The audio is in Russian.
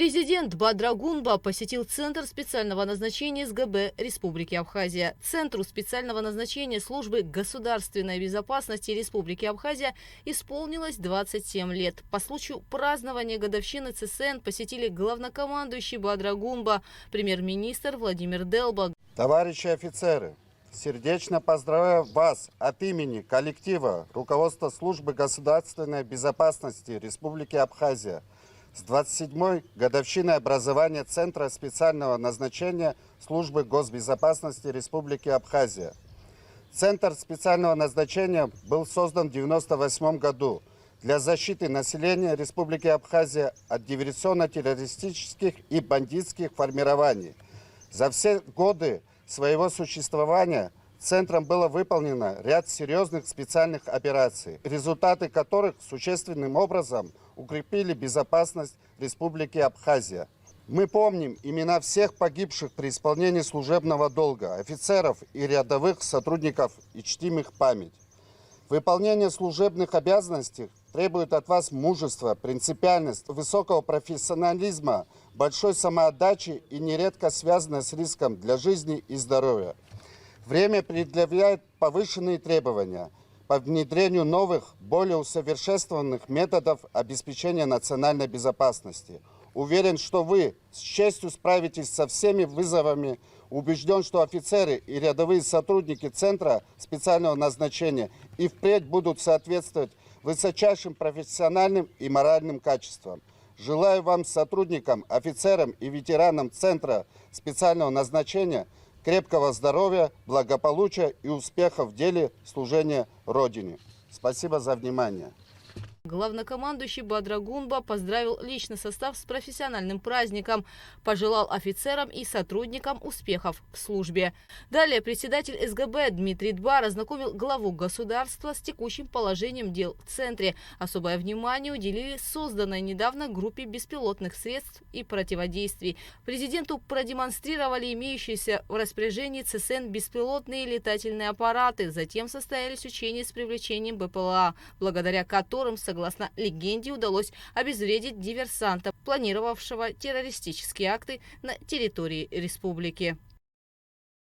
Президент Бадрагунба посетил Центр специального назначения СГБ Республики Абхазия. Центру специального назначения Службы государственной безопасности Республики Абхазия исполнилось 27 лет. По случаю празднования годовщины ЦСН посетили главнокомандующий Бадрагунба, премьер-министр Владимир Делба. Товарищи офицеры, сердечно поздравляю вас от имени коллектива руководства Службы государственной безопасности Республики Абхазия с 27-й годовщиной образования Центра специального назначения Службы госбезопасности Республики Абхазия. Центр специального назначения был создан в 1998 году для защиты населения Республики Абхазия от диверсионно-террористических и бандитских формирований. За все годы своего существования Центром было выполнено ряд серьезных специальных операций, результаты которых существенным образом укрепили безопасность Республики Абхазия. Мы помним имена всех погибших при исполнении служебного долга, офицеров и рядовых сотрудников и чтим их память. Выполнение служебных обязанностей требует от вас мужества, принципиальность, высокого профессионализма, большой самоотдачи и нередко связано с риском для жизни и здоровья. Время предъявляет повышенные требования по внедрению новых, более усовершенствованных методов обеспечения национальной безопасности. Уверен, что вы с честью справитесь со всеми вызовами. Убежден, что офицеры и рядовые сотрудники Центра специального назначения и впредь будут соответствовать высочайшим профессиональным и моральным качествам. Желаю вам, сотрудникам, офицерам и ветеранам Центра специального назначения, крепкого здоровья, благополучия и успехов в деле служения Родине. Спасибо за внимание. Главнокомандующий Бадрагунба поздравил личный состав с профессиональным праздником, пожелал офицерам и сотрудникам успехов в службе. Далее председатель СГБ Дмитрий Дбар ознакомил главу государства с текущим положением дел в Центре. Особое внимание уделили созданной недавно группе беспилотных средств и противодействий. Президенту продемонстрировали имеющиеся в распоряжении ЦСН беспилотные летательные аппараты. Затем состоялись учения с привлечением БПЛА, благодаря которым, согласно легенде, удалось обезвредить диверсанта, планировавшего террористические акты на территории республики.